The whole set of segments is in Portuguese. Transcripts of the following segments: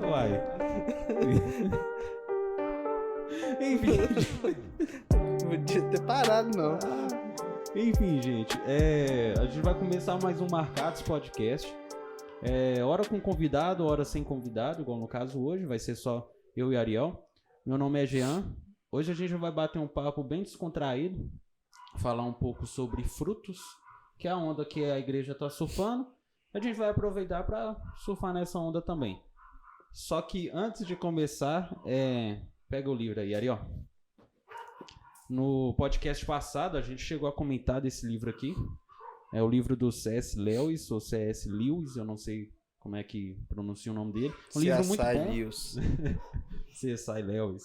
Uai. Enfim. Podia ter parado, não. Enfim, gente. A gente vai começar mais um Marcados Podcast. Hora com convidado, hora sem convidado, igual no caso hoje. Vai ser só eu e Ariel. Meu nome é Jean. Hoje a gente vai bater um papo bem descontraído. Falar um pouco sobre frutos, que é a onda que a igreja está surfando. A gente vai aproveitar para surfar nessa onda também. Só que antes de começar, pega o livro aí, Ariel. No podcast passado, a gente chegou a comentar desse livro aqui. É o livro do C.S. Lewis, ou C.S. Lewis, eu não sei como é que pronuncia o nome dele. Um livro muito bom. Lewis. C.S. Lewis.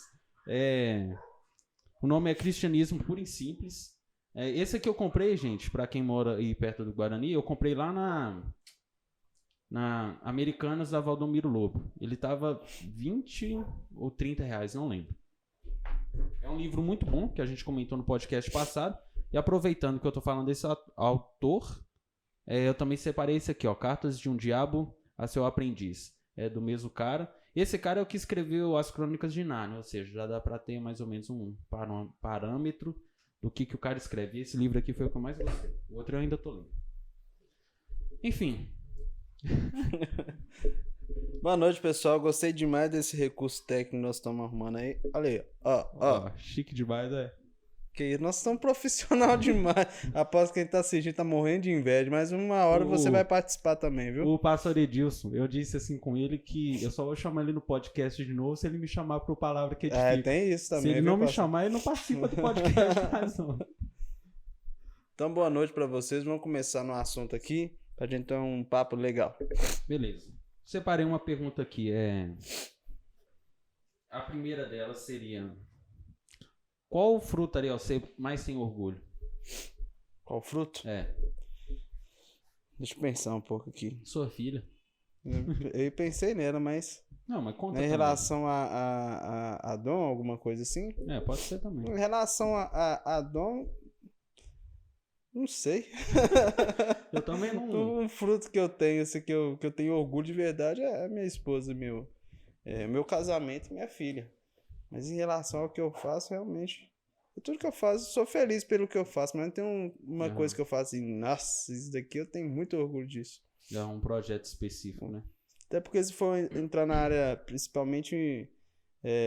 O nome é Cristianismo Puro e Simples. Esse aqui eu comprei, gente, para quem mora aí perto do Guarani, eu comprei lá na Americanas da Valdomiro Lobo. Ele tava 20 ou 30 reais, não lembro. É um livro muito bom, que a gente comentou no podcast passado. E aproveitando que eu tô falando desse autor, eu também separei esse aqui, ó, Cartas de um Diabo a Seu Aprendiz. É do mesmo cara. Esse cara é o que escreveu as Crônicas de Nárnia, ou seja, já dá pra ter mais ou menos um parâmetro do que o cara escreve. E esse livro aqui foi o que eu mais gostei. O outro eu ainda tô lendo. Enfim. Boa noite, pessoal. Gostei demais desse recurso técnico que nós estamos arrumando aí. Olha aí, ó. Chique demais, Que isso, nós somos profissional demais. Após quem tá assistindo tá morrendo de inveja, mas uma hora você vai participar também, viu? O pastor Edilson, eu disse assim com ele que eu só vou chamar ele no podcast de novo se ele me chamar pro Palavra que Edifica. Tem isso também. Se ele não me chamar, ele não participa do podcast mais não. Então, boa noite pra vocês. Vamos começar no assunto aqui, pra gente ter um papo legal. Beleza. Separei uma pergunta aqui. A primeira delas seria: qual fruto, Ariel, você mais tem orgulho? Qual fruto? Deixa eu pensar um pouco aqui. Sua filha. Eu pensei nela, mas... Não, mas conta em também. relação a Dom, alguma coisa assim? Pode ser também. Em relação a Dom... Não sei. Eu também não... Um fruto que eu tenho, assim, que eu tenho orgulho de verdade é a minha esposa, meu casamento e minha filha. Mas em relação ao que eu faço, realmente... Tudo que eu faço, sou feliz pelo que eu faço, mas não tem uma coisa que eu faço assim, nossa, isso daqui eu tenho muito orgulho disso. É um projeto específico, né? Até porque se for entrar na área principalmente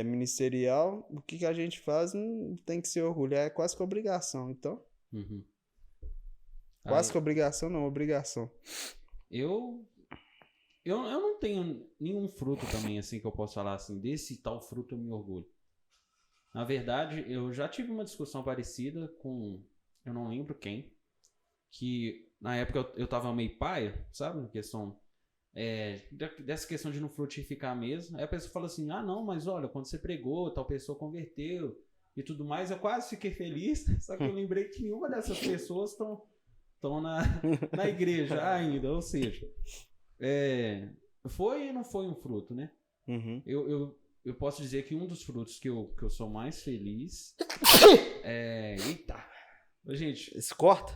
ministerial, o que a gente faz não tem que ser orgulho, é quase que obrigação, então... Uhum. Quase que obrigação, não, obrigação. Eu não tenho nenhum fruto também, assim, que eu posso falar assim, desse tal fruto eu me orgulho. Na verdade, eu já tive uma discussão parecida com, eu não lembro quem, que na época eu tava meio paia, sabe? Dessa questão de não frutificar mesmo. Aí a pessoa fala assim, não, mas olha, quando você pregou, tal pessoa converteu e tudo mais, eu quase fiquei feliz, só que eu lembrei que nenhuma dessas pessoas estão na igreja ainda, ou seja, foi e não foi um fruto, né? Uhum. Eu posso dizer que um dos frutos que eu sou mais feliz Eita! Gente... Isso corta?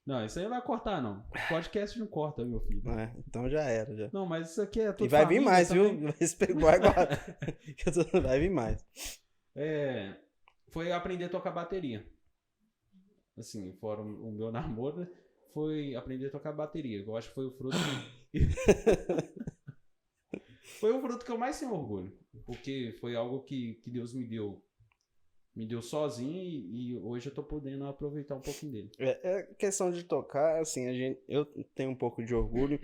Não, isso aí não vai cortar, não. O podcast não corta, meu filho. Então já era, já. Não, mas isso aqui é tudo. E vai vir mais, também. Viu? Você pegou agora. Vai vir mais. Foi aprender a tocar bateria. Assim, fora o meu namoro, foi aprender a tocar bateria. Eu acho que foi o fruto foi o fruto que eu mais tenho orgulho. Porque foi algo que Deus me deu sozinho e hoje eu tô podendo aproveitar um pouquinho dele. Questão de tocar, assim, eu tenho um pouco de orgulho.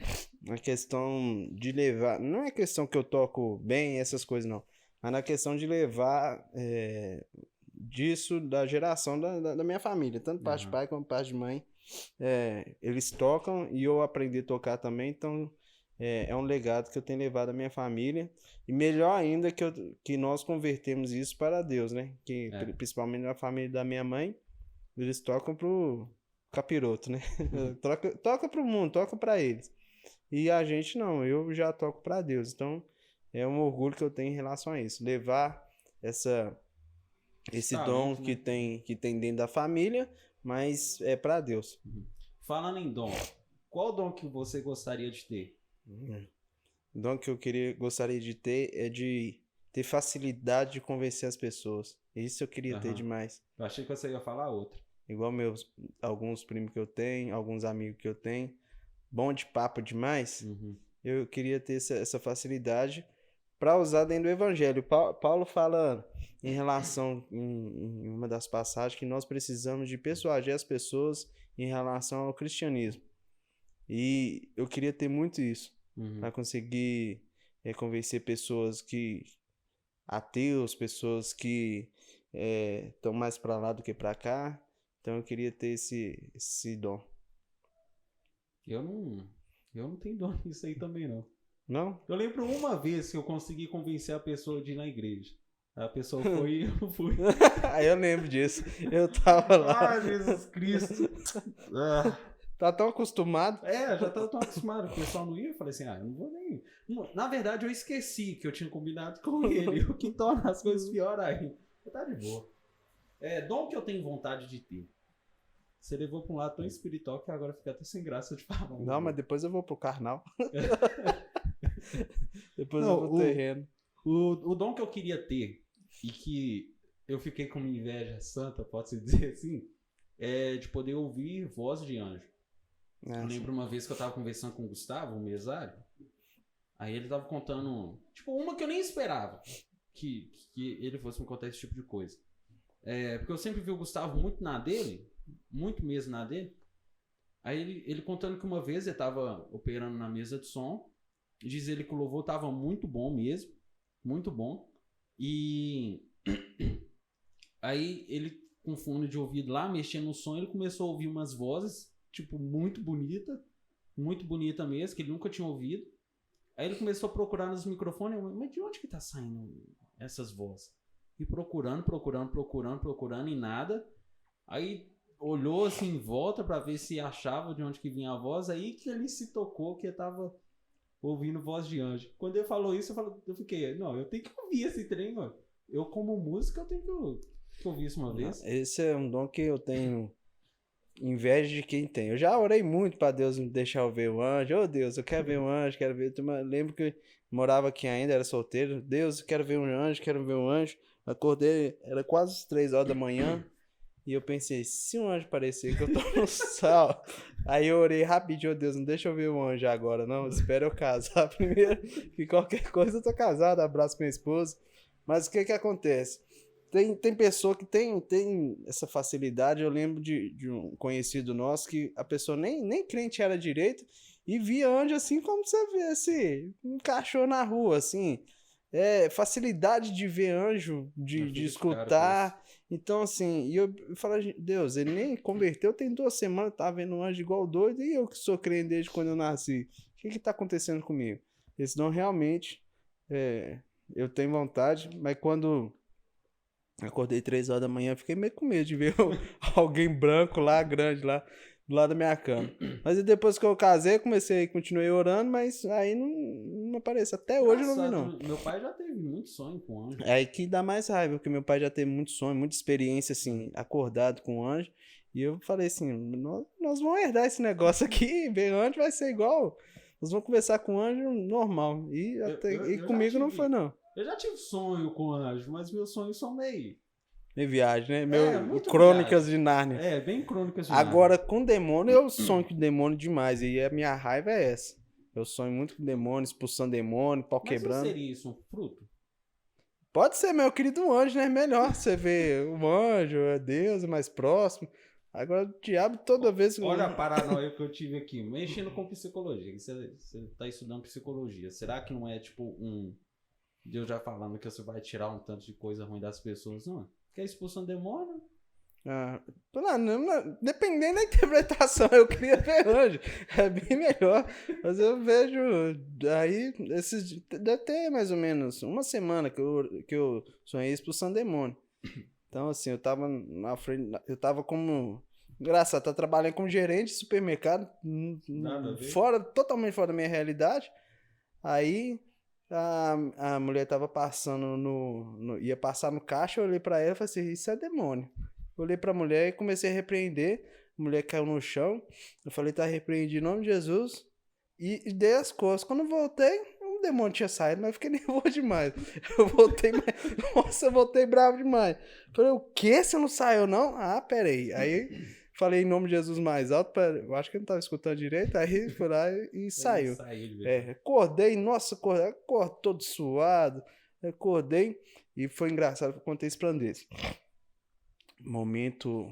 A questão de levar... Não é questão que eu toco bem, essas coisas, não. Mas na questão de levar disso da geração da minha família. Tanto parte de pai como parte de mãe. Eles tocam e eu aprendi a tocar também, então... É um legado que eu tenho levado à minha família. E melhor ainda que nós convertemos isso para Deus, né? Principalmente na família da minha mãe, eles tocam pro capiroto, né? Toca pro mundo, toca para eles. E a gente não, eu já toco para Deus. Então, é um orgulho que eu tenho em relação a isso. Levar esse dom, né, que tem dentro da família, mas é para Deus. Falando em dom, qual dom que você gostaria de ter? O dom que eu gostaria de ter é de ter facilidade de convencer as pessoas. Isso eu queria ter demais. Eu achei que você ia falar outra. Igual alguns primos que eu tenho, alguns amigos que eu tenho. Bom de papo demais. Eu queria ter essa facilidade para usar dentro do evangelho. Paulo fala em relação, em uma das passagens, que nós precisamos de persuadir as pessoas em relação ao cristianismo. E eu queria ter muito isso, para conseguir convencer pessoas que ateus, pessoas que estão mais para lá do que para cá. Então eu queria ter esse dom. Eu não tenho dom nisso aí também, não. Não? Eu lembro uma vez que eu consegui convencer a pessoa de ir na igreja. A pessoa foi e eu fui. Eu lembro disso. Eu tava lá. Ah, Jesus Cristo. Tá tão acostumado. Já tava tão acostumado. O pessoal não ia. Eu falei assim, eu não vou nem... Na verdade, eu esqueci que eu tinha combinado com ele. O que torna as coisas piores aí. Tá de boa. Dom que eu tenho vontade de ter. Você levou pra um lado tão espiritual que agora fica até sem graça de falar. Não, mas depois eu vou pro carnal. Depois eu vou pro terreno. O dom que eu queria ter e que eu fiquei com uma inveja santa, pode-se dizer assim, é de poder ouvir voz de anjo. Eu lembro uma vez que eu tava conversando com o Gustavo, o mesário, aí ele tava contando, uma que eu nem esperava que ele fosse me contar esse tipo de coisa. Porque eu sempre vi o Gustavo muito na dele, muito mesmo na dele. Aí ele contando que uma vez ele tava operando na mesa de som, e diz ele que o louvor tava muito bom mesmo, muito bom. E aí ele, com fone de ouvido lá, mexendo no som, ele começou a ouvir umas vozes, muito bonita mesmo, que ele nunca tinha ouvido. Aí ele começou a procurar nos microfones, mas de onde que tá saindo essas vozes? E procurando e nada. Aí olhou assim em volta pra ver se achava de onde que vinha a voz, aí que ele se tocou que ele tava ouvindo voz de anjo. Quando ele falou isso, eu fiquei, não, eu tenho que ouvir esse trem, mano. Eu, como músico, eu tenho que ouvir isso uma vez. Esse é um dom que eu tenho inveja de quem tem. Eu já orei muito pra Deus me deixar eu ver o anjo. Oh, Deus, eu quero ver um anjo, quero ver... Eu lembro que eu morava aqui ainda, era solteiro. Deus, eu quero ver um anjo, quero ver um anjo. Acordei, era quase 3 horas da manhã. E eu pensei, se um anjo aparecer que eu tô no céu. Aí eu orei rapidinho, oh Deus, não deixa eu ver o anjo agora, não. Espera eu casar primeiro, que qualquer coisa eu tô casado, abraço minha esposa. Mas o que acontece? Tem pessoa que tem essa facilidade. Eu lembro de um conhecido nosso que a pessoa nem crente era direito e via anjo assim como você vê assim, um cachorro na rua, assim. Facilidade de ver anjo, de escutar. Então, assim, e eu falo, Deus, ele nem converteu, tem 2 semanas, tá vendo um anjo igual doido, e eu que sou crente desde quando eu nasci. O que tá acontecendo comigo? Esse dom realmente, eu tenho vontade, mas quando acordei 3 horas da manhã, eu fiquei meio com medo de ver alguém branco lá, grande lá, do lado da minha cama. Mas depois que eu casei, continuei orando, mas aí não apareceu. Até hoje eu não vi, não. Meu pai já teve muito sonho com anjo. É aí que dá mais raiva, porque meu pai já teve muito sonho, muita experiência, assim, acordado com anjo. E eu falei assim, nós vamos herdar esse negócio aqui, ver anjo vai ser igual. Nós vamos conversar com anjo normal. E comigo não foi, não. Eu já tive sonho com anjo, mas meus sonhos são meio viagem, né? Crônicas de Nárnia. Bem crônicas de Nárnia. Agora, com demônio, eu sonho com demônio demais. E a minha raiva é essa. Eu sonho muito com demônio, expulsando demônio, pau quebrando. Mas seria isso um fruto? Pode ser, meu querido anjo, né? Melhor você ver o anjo, Deus é mais próximo. Agora, o diabo toda vez... Olha a paranoia que eu tive aqui, mexendo com psicologia. Você tá estudando psicologia. Será que não é Deus já falando que você vai tirar um tanto de coisa ruim das pessoas, não? Quer expulsando demônio? Dependendo da interpretação, eu queria ver anjo. É bem melhor. Mas eu vejo aí, deve ter mais ou menos 1 semana que eu sonhei expulsando demônio. Então, assim, eu tava na frente, eu tava como... Engraçado, tá trabalhando como gerente de supermercado, totalmente fora da minha realidade. Aí a mulher tava passando ia passar no caixa, eu olhei pra ela e falei assim, isso é demônio. Eu olhei pra mulher e comecei a repreender. A mulher caiu no chão. Eu falei, tá repreendido em nome de Jesus. e dei as costas. Quando eu voltei, o demônio tinha saído, mas eu fiquei nervoso demais. Eu voltei, nossa, eu voltei bravo demais. Falei, o quê? Você não saiu, não? Ah, peraí. Aí falei em nome de Jesus mais alto, eu acho que ele não tava escutando direito, aí foi lá e saiu. Acordei, nossa, acordei todo suado, acordei, e foi engraçado que eu contei isso pra Andressa. Momento,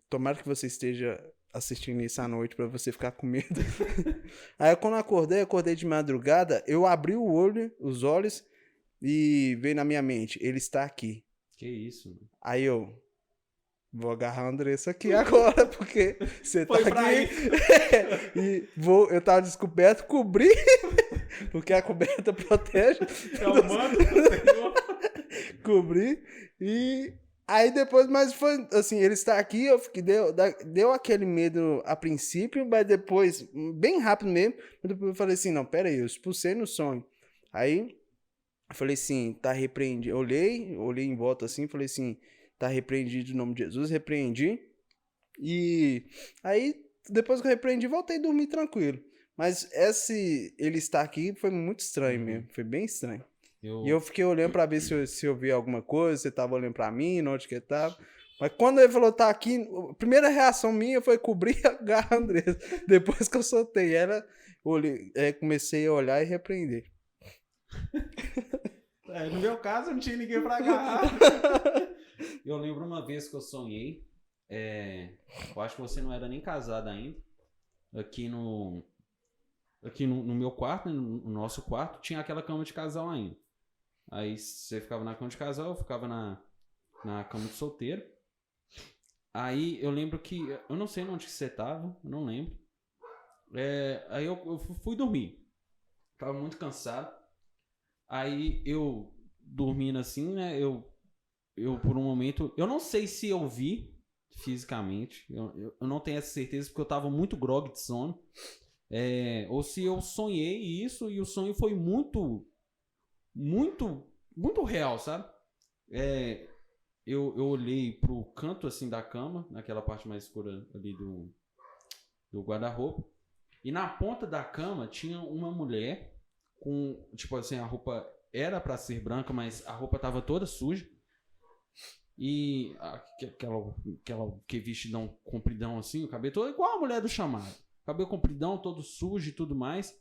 tomara que você esteja assistindo isso à noite pra você ficar com medo. Aí quando eu acordei de madrugada, eu abri o olho, os olhos, e veio na minha mente, ele está aqui. Que isso, mano. Aí eu vou agarrar a Andressa aqui agora, porque você tá aqui. E eu tava descoberto, cobri, porque a coberta protege. É o manto do Senhor. Cobri, e aí depois, mas foi assim, ele está aqui, eu fiquei, deu aquele medo a princípio, mas depois, bem rápido mesmo, depois eu falei assim, não, pera aí, eu expulsei no sonho. Aí, eu falei assim, tá repreendido, olhei em volta assim, falei assim, tá repreendido em nome de Jesus, repreendi, e aí, depois que eu repreendi, voltei a dormir tranquilo. Mas ele está aqui foi muito estranho mesmo, foi bem estranho. E eu fiquei olhando pra ver se eu vi alguma coisa, você tava olhando pra mim, onde que ele tava. Mas quando ele falou, tá aqui, a primeira reação minha foi cobrir a garra Andressa. Depois que eu soltei ela, comecei a olhar e repreender. No meu caso, não tinha ninguém pra agarrar. Eu lembro uma vez que eu sonhei, eu acho que você não era nem casado ainda, aqui no meu quarto, no nosso quarto, tinha aquela cama de casal ainda. Aí você ficava na cama de casal, eu ficava na cama de solteiro. Aí eu lembro que, eu não sei onde você tava, eu não lembro. Aí eu fui dormir. Tava muito cansado. Aí eu, dormindo assim, né, eu por um momento, eu não sei se eu vi fisicamente, eu não tenho essa certeza porque eu tava muito grog de sono. Ou se eu sonhei isso e o sonho foi muito, muito, muito real, sabe? Eu olhei pro canto assim da cama, naquela parte mais escura ali do guarda-roupa, e na ponta da cama tinha uma mulher com, tipo assim, a roupa era pra ser branca, mas a roupa tava toda suja. E aquela que vestidão compridão assim, o cabelo todo igual a mulher do chamado. Cabelo compridão, todo sujo e tudo mais.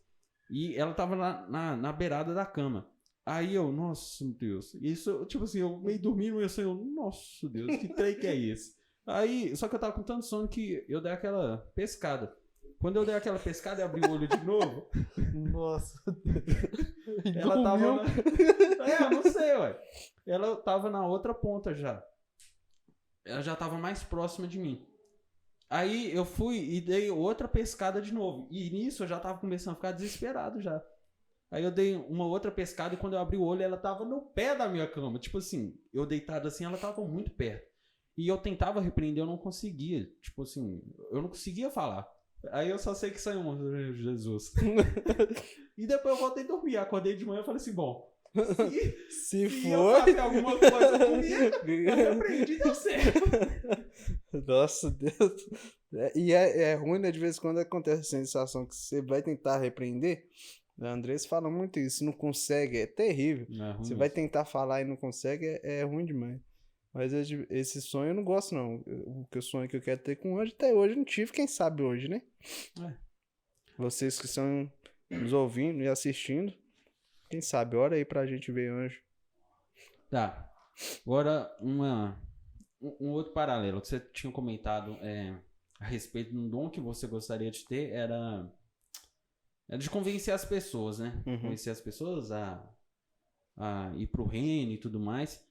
E ela tava lá na beirada da cama. Aí eu, nossa Deus. Isso, tipo assim, eu meio dormindo e eu sei, nossa Deus, que trem que é esse? Aí, só que eu tava com tanto sono que eu dei aquela pescada. Quando eu dei aquela pescada e abri o olho de novo. Nossa. Ela tava não sei, ué. Ela tava na outra ponta já. Ela já tava mais próxima de mim. Aí eu fui e dei outra pescada de novo. E nisso eu já tava começando a ficar desesperado já. Aí eu dei uma outra pescada e quando eu abri o olho ela tava no pé da minha cama. Tipo assim, eu deitado assim, ela tava muito perto. E eu tentava repreender, eu não conseguia. Tipo assim, eu não conseguia falar. Aí eu só sei que saiu Jesus. E depois eu voltei a dormir. Acordei de manhã e falei assim, bom, se for eu fazer alguma coisa comigo, eu aprendi, deu certo. Nossa, Deus. E é ruim, né? De vez em quando acontece a sensação que você vai tentar repreender. A Andressa fala muito isso, não consegue, é terrível. Você vai tentar falar e não consegue, é ruim demais. Mas esse sonho eu não gosto, não. O sonho que eu quero ter com anjo, até hoje eu não tive, quem sabe hoje, né? Vocês que estão nos ouvindo e assistindo, quem sabe, ora aí pra gente ver anjo. Tá. Agora, um outro paralelo que você tinha comentado a respeito de um dom que você gostaria de ter era de convencer as pessoas, né? Uhum. Convencer as pessoas a ir pro reino e tudo mais.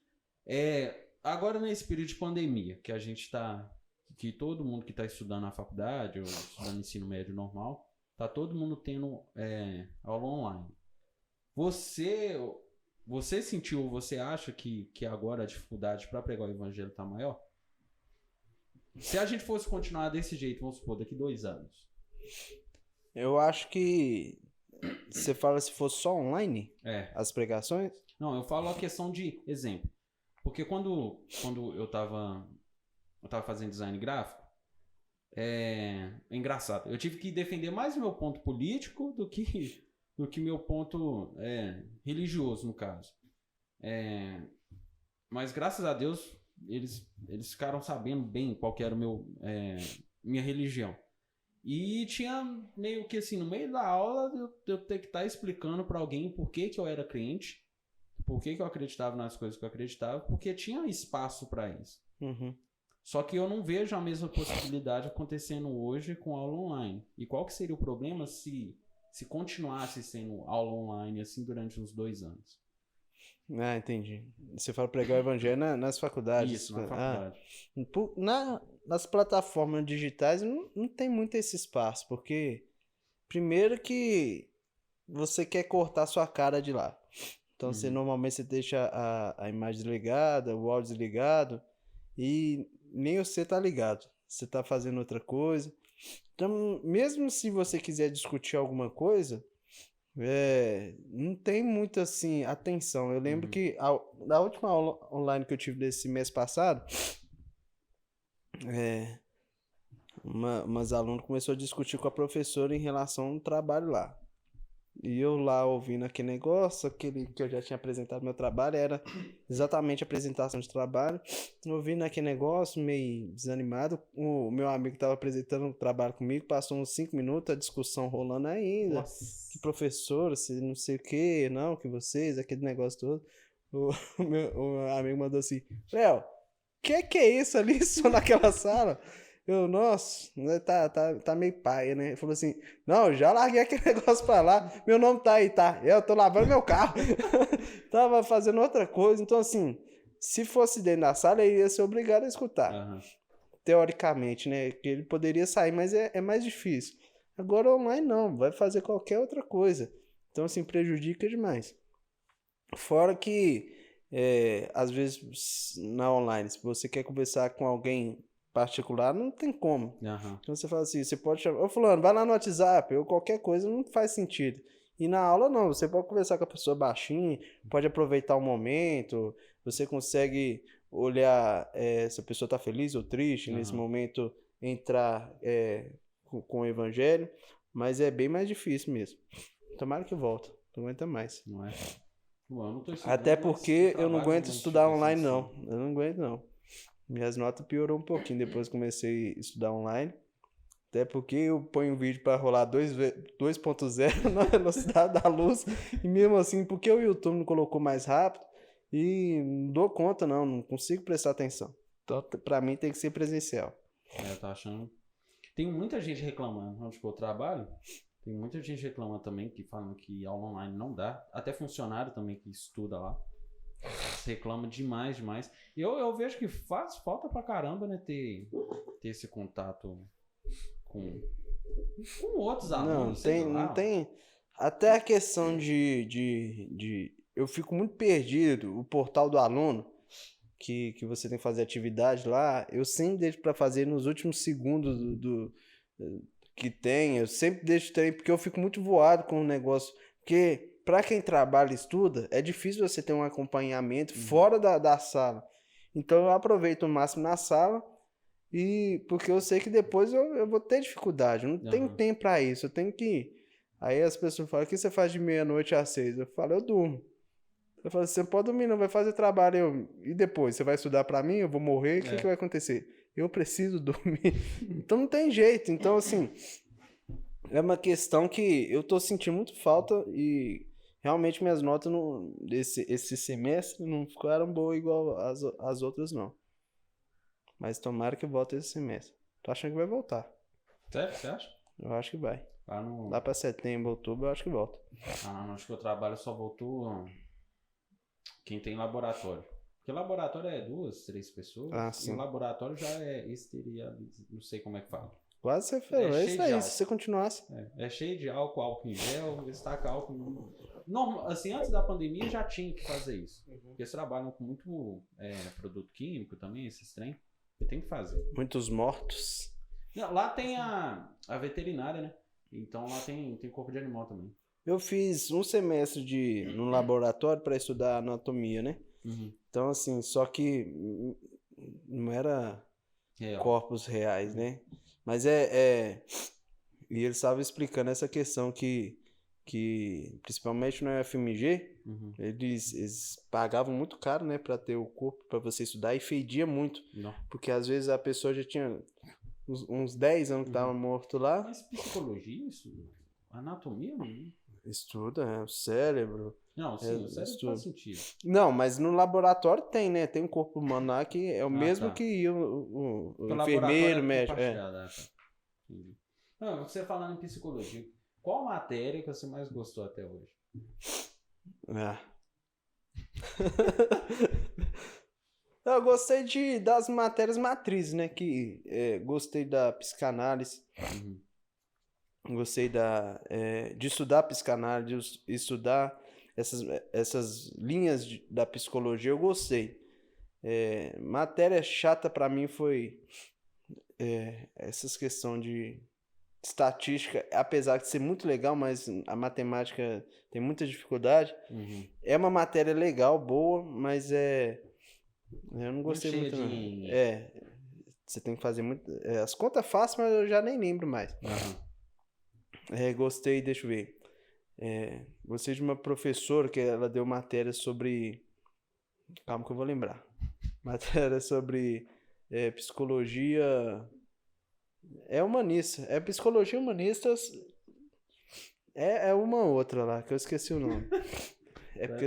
Agora, nesse período de pandemia, que a gente tá... Que todo mundo que tá estudando na faculdade ou estudando ensino médio normal, tá todo mundo tendo aula online. Você sentiu, você acha que agora a dificuldade para pregar o evangelho tá maior? Se a gente fosse continuar desse jeito, vamos supor, daqui 2 anos. Eu acho que... Você fala se fosse só online? As pregações? Não, eu falo a questão de exemplo. Porque quando eu tava fazendo design gráfico, é engraçado. Eu tive que defender mais o meu ponto político do que meu ponto religioso, no caso. Mas graças a Deus, eles ficaram sabendo bem qual que era minha religião. E tinha meio que assim, no meio da aula, eu ter que estar explicando para alguém por que eu era crente, por que eu acreditava nas coisas que eu acreditava, porque tinha espaço para isso. Uhum. Só que eu não vejo a mesma possibilidade acontecendo hoje com aula online. E qual que seria o problema se continuasse sendo aula online assim durante uns 2 anos? Ah, entendi. Você fala pregar o evangelho nas faculdades. Isso, na faculdade. Nas plataformas digitais não tem muito esse espaço, porque primeiro que você quer cortar sua cara de lá. Então normalmente você deixa a imagem desligada, o áudio desligado, e nem você tá ligado. Você tá fazendo outra coisa. Então, mesmo se você quiser discutir alguma coisa, não tem muito assim atenção. Eu lembro que na última aula online que eu tive desse mês passado, umas alunas começou a discutir com a professora em relação ao trabalho lá. E eu lá ouvindo aquele negócio, aquele que eu já tinha apresentado meu trabalho, era exatamente a apresentação de trabalho. Ouvindo aquele negócio, meio desanimado. O meu amigo que estava apresentando o trabalho comigo, passou uns 5 minutos, a discussão rolando ainda. Nossa. Que professor, se não sei o que, não, que vocês, aquele negócio todo. O meu amigo mandou assim, Léo, que é isso ali só naquela sala? Eu, nossa, tá meio paia, né? Ele falou assim, não, já larguei aquele negócio pra lá, meu nome tá aí, tá? Eu tô lavando meu carro. Tava fazendo outra coisa, então assim, se fosse dentro da sala, ele ia ser obrigado a escutar. Teoricamente, né? Que ele poderia sair, mas é mais difícil. Agora online não, vai fazer qualquer outra coisa. Então assim, prejudica demais. Fora que, às vezes, na online, se você quer conversar com alguém particular, não tem como. Então você fala assim, você pode chamar, ô fulano, vai lá no WhatsApp, ou qualquer coisa, não faz sentido. E na aula não, você pode conversar com a pessoa baixinho, pode aproveitar o momento, você consegue olhar se a pessoa tá feliz ou triste, nesse momento entrar com o evangelho, mas é bem mais difícil mesmo. Tomara que volta, não aguenta mais. Não é? Não tô até porque eu não aguento estudar online não, eu não aguento não. Minhas notas piorou um pouquinho depois que comecei a estudar online. Até porque eu ponho o vídeo para rolar 2.0 na velocidade da luz. E mesmo assim, porque o YouTube não colocou mais rápido. E não dou conta, não consigo prestar atenção. Então, para mim, tem que ser presencial. Eu tô achando. Tem muita gente reclamando onde eu trabalho. Tem muita gente reclamando também, que falam que aula online não dá. Até funcionário também que estuda lá reclama demais. E eu vejo que faz falta pra caramba, né, ter esse contato com outros alunos. Não tem. Até a questão de eu fico muito perdido. O portal do aluno, que você tem que fazer atividade lá, eu sempre deixo pra fazer nos últimos segundos que tem. Eu sempre deixo também, porque eu fico muito voado com o negócio. Porque para quem trabalha e estuda, é difícil você ter um acompanhamento fora da sala. Então eu aproveito o máximo na sala, porque eu sei que depois eu vou ter dificuldade. Eu não tenho tempo para isso, eu tenho que... Aí as pessoas falam, o que você faz de 12:00 às 6? Eu falo, eu durmo. Eu falo, você não pode dormir não, vai fazer trabalho. E depois, você vai estudar para mim? Eu vou morrer? O que vai acontecer? Eu preciso dormir. Então não tem jeito. Então assim, é uma questão que eu tô sentindo muito falta e... Realmente minhas notas esse semestre não ficaram boas igual as outras, não. Mas tomara que volte esse semestre. Tô achando que vai voltar. Sério? Você acha? Eu acho que vai. Lá pra setembro, outubro, eu acho que volta. Não, acho que o trabalho só voltou quem tem laboratório. Porque laboratório é 2, 3 pessoas. Sim. E o laboratório já é não sei como é que fala. Quase você falou. É isso aí, se você continuasse. É cheio de álcool em gel, eles tacam álcool. Assim, antes da pandemia já tinha que fazer isso. Porque eles trabalham com muito produto químico também, esses trem. Você tem que fazer. Muitos mortos. Não, lá tem a veterinária, né? Então lá tem corpo de animal também. Eu fiz um semestre no laboratório para estudar anatomia, né? Então, assim, só que não era corpos reais, né? Mas e ele estava explicando essa questão que principalmente no FMG, eles pagavam muito caro, né, para ter o corpo para você estudar e fedia muito. Não. Porque às vezes a pessoa já tinha uns 10 anos que tava morto lá. Mas psicologia, isso? Anatomia, não? Estuda, o cérebro. Não, sim, o cérebro faz sentido. Não, mas no laboratório tem, né? Tem um corpo humano lá que é o mesmo tá. que o Porque enfermeiro, laboratório médico. tá. Entendi. Não, você falando em psicologia, qual matéria que você mais gostou até hoje? Eu gostei das matérias matrizes, né? Gostei da psicanálise. Gostei de estudar psicanálise, de estudar essas linhas da psicologia, eu gostei. Matéria chata pra mim foi essas questões de estatística, apesar de ser muito legal, mas a matemática tem muita dificuldade. É uma matéria legal, boa, mas eu não gostei muito, não. Você tem que fazer muito. As contas fáceis, mas eu já nem lembro mais. Gostei, deixa eu ver. Gostei de uma professora que ela deu matéria sobre. Calma que eu vou lembrar. Matéria sobre psicologia. Humanista. Psicologia humanista. É uma outra lá, que eu esqueci o nome. Porque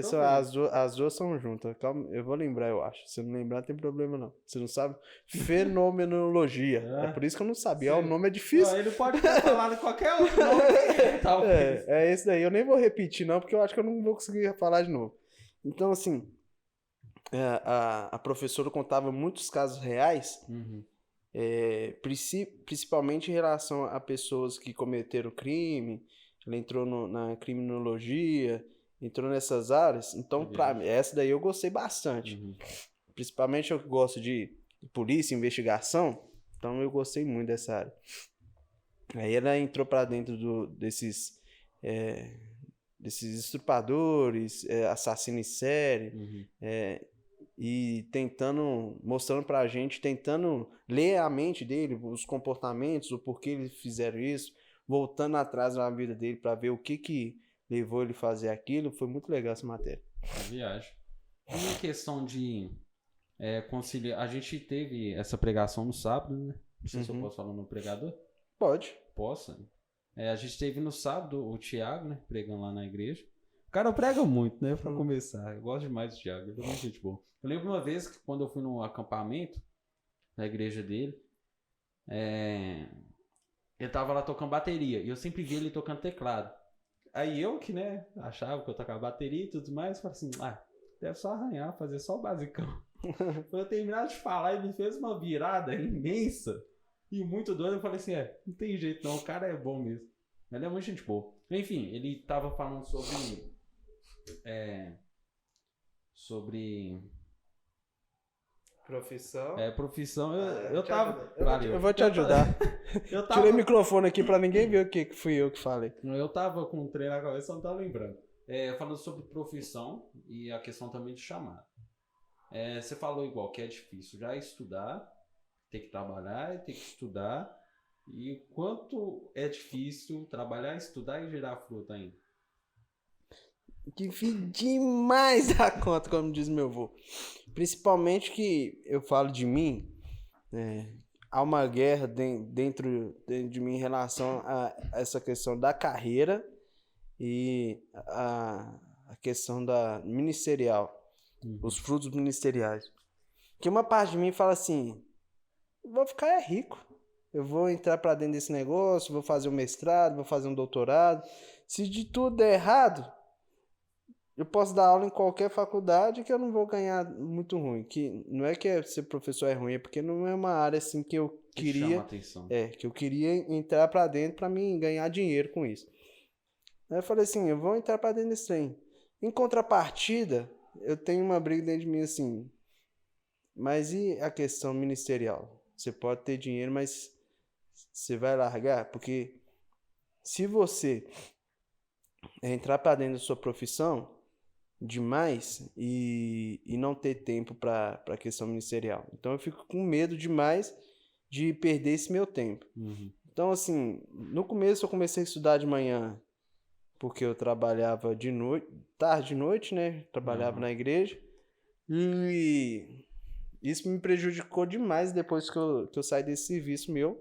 as duas são juntas. Calma, eu vou lembrar, eu acho. Se não lembrar, não tem problema, não. Você não sabe? Fenomenologia. É por isso que eu não sabia. O nome é difícil. Ele pode ter falado qualquer outro nome. Talvez. É esse daí. Eu nem vou repetir, não, porque eu acho que eu não vou conseguir falar de novo. Então, assim, a professora contava muitos casos reais, principalmente em relação a pessoas que cometeram crime. Ela entrou na criminologia, entrou nessas áreas. Então, essa daí eu gostei bastante. Principalmente eu que gosto de polícia, investigação. Então, eu gostei muito dessa área. Aí ela entrou para dentro desses estrupadores, assassinos em série, e mostrando pra gente, tentando ler a mente dele, os comportamentos, o porquê eles fizeram isso, voltando atrás na vida dele para ver o que levou ele a fazer aquilo. Foi muito legal essa matéria. Viagem. E em questão de conciliar, a gente teve essa pregação no sábado, né? Não sei se eu posso falar no pregador. Pode. Posso. A gente teve no sábado o Thiago, né, pregando lá na igreja. O cara prega muito, né, pra começar. Eu gosto demais do Thiago, ele é muito gente boa. Eu lembro uma vez que quando eu fui no acampamento na igreja dele, ele tava lá tocando bateria, e eu sempre vi ele tocando teclado. Aí eu que, né, achava que eu tocava bateria e tudo mais, falei assim, deve só arranhar, fazer só o basicão. Quando eu terminar de falar, ele me fez uma virada imensa e muito doido. Eu falei assim, não tem jeito não, o cara é bom mesmo. Ele é muito gente boa. Enfim, ele tava falando sobre profissão. Profissão. Eu vou te ajudar. Tirei o microfone aqui pra ninguém ver o que fui eu que falei. Eu tava com um trem na cabeça, não tava lembrando. Falando sobre profissão e a questão também de chamado. Você falou igual que é difícil já estudar, ter que trabalhar, ter que estudar. E quanto é difícil trabalhar, estudar e gerar fruta ainda? Difícil demais da conta, como diz meu avô. Principalmente que eu falo de mim, há uma guerra dentro de mim em relação a essa questão da carreira e a questão da ministerial, os frutos ministeriais. Que uma parte de mim fala assim, vou ficar rico, eu vou entrar para dentro desse negócio, vou fazer um mestrado, vou fazer um doutorado. Se de tudo der errado, eu posso dar aula em qualquer faculdade que eu não vou ganhar muito ruim. Que não é que ser professor é ruim, é porque não é uma área assim que eu queria. Chama atenção. Que eu queria entrar para dentro para mim ganhar dinheiro com isso. Aí eu falei assim, eu vou entrar para dentro desse trem. Em contrapartida, eu tenho uma briga dentro de mim assim. Mas e a questão ministerial? Você pode ter dinheiro, mas você vai largar? Porque se você entrar para dentro da sua profissão demais e não ter tempo para a questão ministerial. Então eu fico com medo demais de perder esse meu tempo. Então, assim, no começo eu comecei a estudar de manhã, porque eu trabalhava de noite, tarde de noite, né? Trabalhava na igreja. E isso me prejudicou demais depois que eu saí desse serviço meu,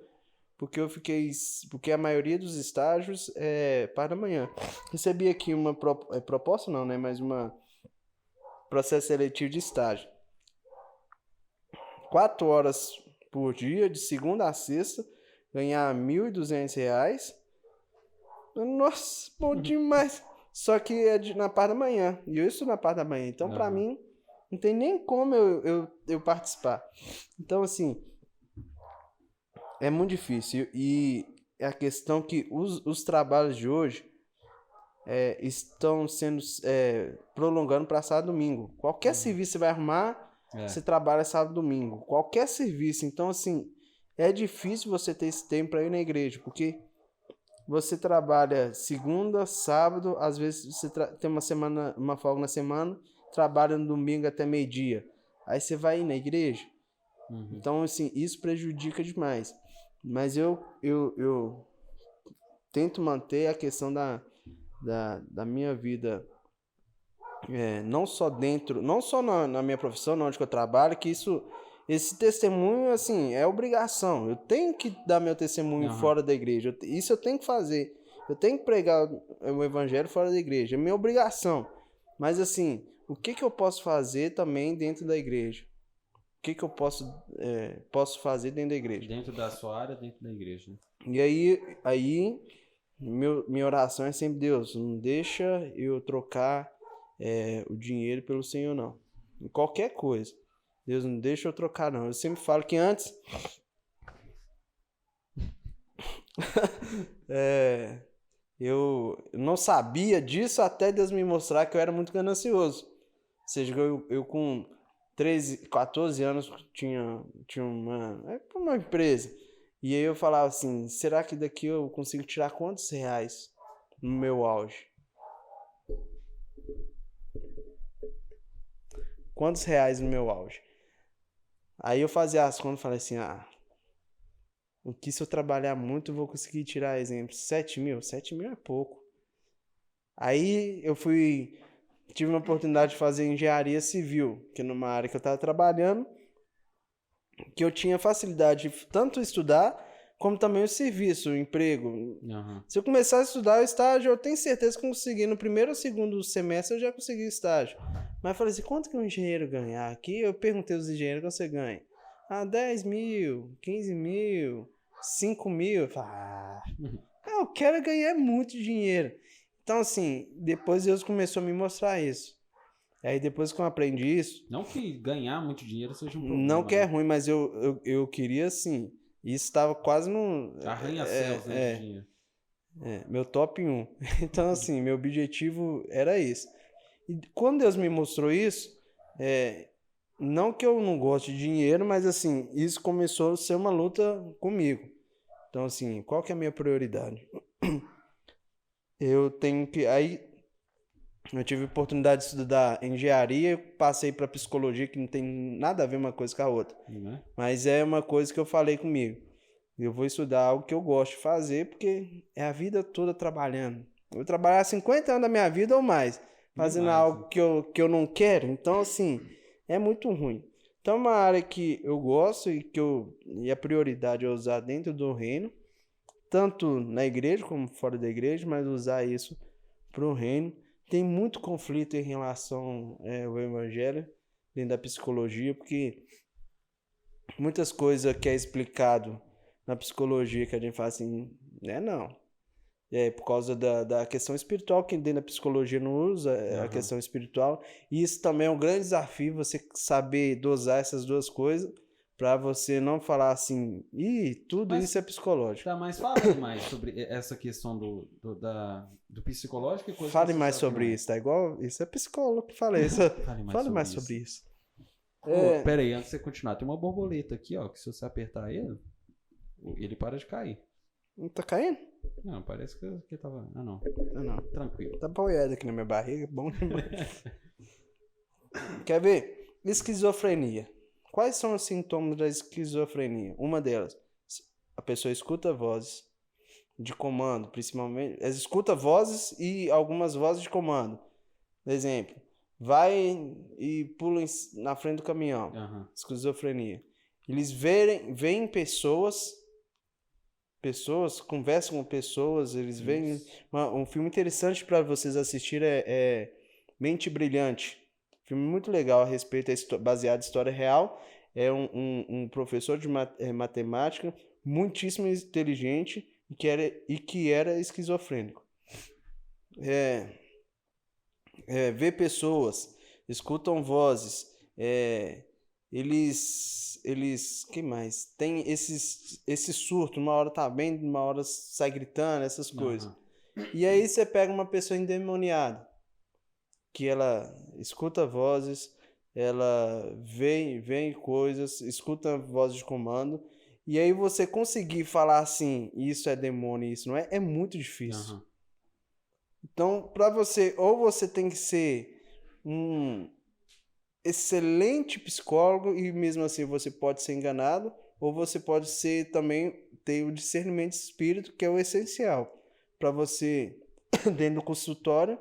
porque a maioria dos estágios é para amanhã. Recebi aqui uma proposta, não, né? Mas uma processo seletivo de estágio. 4 horas por dia, de segunda a sexta, ganhar R$1.200. Nossa, bom demais. Só que é na parte da manhã. E eu estudo na parte da manhã. Então, pra mim, não tem nem como eu participar. Então, assim, é muito difícil. E é a questão que os trabalhos de hoje estão sendo prolongando para sábado e domingo. Qualquer serviço você vai arrumar, você trabalha sábado e domingo. Qualquer serviço. Então, assim, é difícil você ter esse tempo para ir na igreja, porque você trabalha segunda, sábado, às vezes você tem uma folga na semana, trabalha no domingo até meio-dia. Aí você vai ir na igreja. Então, assim, isso prejudica demais. Mas eu tento manter a questão da minha vida, não só na minha profissão, onde eu trabalho, que esse testemunho, assim, é obrigação. Eu tenho que dar meu testemunho fora da igreja. Isso eu tenho que fazer. Eu tenho que pregar o evangelho fora da igreja. É minha obrigação. Mas, assim, o que eu posso fazer também dentro da igreja? O que eu posso fazer dentro da igreja? Dentro da sua área, dentro da igreja, né? E aí minha oração é sempre: Deus, não deixa eu trocar o dinheiro pelo Senhor, não. Em qualquer coisa. Deus, não deixa eu trocar, não. Eu sempre falo que antes eu não sabia disso até Deus me mostrar que eu era muito ganancioso. Ou seja, eu com 13, 14 anos tinha uma empresa. E aí eu falava assim: será que daqui eu consigo tirar quantos reais no meu auge? Quantos reais no meu auge? Aí eu fazia as contas e falei assim: o que se eu trabalhar muito eu vou conseguir tirar, exemplo, 7 mil? 7 mil é pouco. Aí eu tive uma oportunidade de fazer engenharia civil, que é numa área que eu estava trabalhando, que eu tinha facilidade de tanto estudar, como também o serviço, o emprego. Se eu começar a estudar o estágio, eu tenho certeza que consegui. No primeiro ou segundo semestre eu já consegui o estágio. Mas eu falei assim: quanto que um engenheiro ganhar aqui? Eu perguntei aos engenheiros: quanto você ganha? 10 mil, 15 mil, 5 mil. Eu falei: eu quero ganhar muito dinheiro. Então, assim, depois Deus começou a me mostrar isso. Aí depois que eu aprendi isso... Não que ganhar muito dinheiro seja um problema. Não que é ruim, mas eu queria, assim... Isso estava quase no... Arranha-céus, né, de dinheiro. Meu top 1. Então, assim, meu objetivo era esse. E quando Deus me mostrou isso, não que eu não goste de dinheiro, mas, assim, isso começou a ser uma luta comigo. Então, assim, qual que é a minha prioridade? Eu tenho que... Aí, eu tive a oportunidade de estudar engenharia, passei para psicologia, que não tem nada a ver uma coisa com a outra. Mas é uma coisa que eu falei comigo. Eu vou estudar algo que eu gosto de fazer, porque é a vida toda trabalhando. Eu vou trabalhar 50 anos da minha vida ou mais, fazendo algo que eu não quero. Então, assim, é muito ruim. Então, é uma área que eu gosto e a prioridade é usar dentro do reino, tanto na igreja como fora da igreja, mas usar isso para o reino. Tem muito conflito em relação ao evangelho dentro da psicologia, porque muitas coisas que é explicado na psicologia que a gente fala assim, não. Por causa da questão espiritual, que dentro da psicologia não usa a questão espiritual. E isso também é um grande desafio, você saber dosar essas duas coisas, para você não falar assim, tudo isso é psicológico. Tá, mas fala aí mais sobre essa questão do psicológico e coisa. Fale mais sobre isso, tá igual? Isso é psicólogo que fala isso. Fale mais sobre isso. Pera aí, antes de você continuar, tem uma borboleta aqui, ó, que se você apertar ele para de cair. Não tá caindo? Não, parece que tava... não. Não. Tranquilo. Tá boiado aqui na minha barriga, bom demais. Quer ver? Esquizofrenia. Quais são os sintomas da esquizofrenia? Uma delas, a pessoa escuta vozes de comando, principalmente. Ela escuta vozes e algumas vozes de comando. Por exemplo, vai e pula na frente do caminhão. Esquizofrenia. Eles veem pessoas, conversam com pessoas, eles veem... Um filme interessante para vocês assistirem é Mente Brilhante. Filme muito legal a respeito, baseado em história real. É um professor de matemática muitíssimo inteligente e que era esquizofrênico. Vê pessoas, escutam vozes, eles, que mais? Tem esse surto, uma hora tá bem, uma hora sai gritando, essas coisas. E aí você pega uma pessoa endemoniada, que ela escuta vozes, ela vê coisas, escuta vozes de comando, e aí você conseguir falar assim, isso é demônio, isso não é, é muito difícil. Então, para você, ou você tem que ser um excelente psicólogo e mesmo assim você pode ser enganado, ou você pode ser também ter o discernimento de espírito, que é o essencial para você dentro do consultório.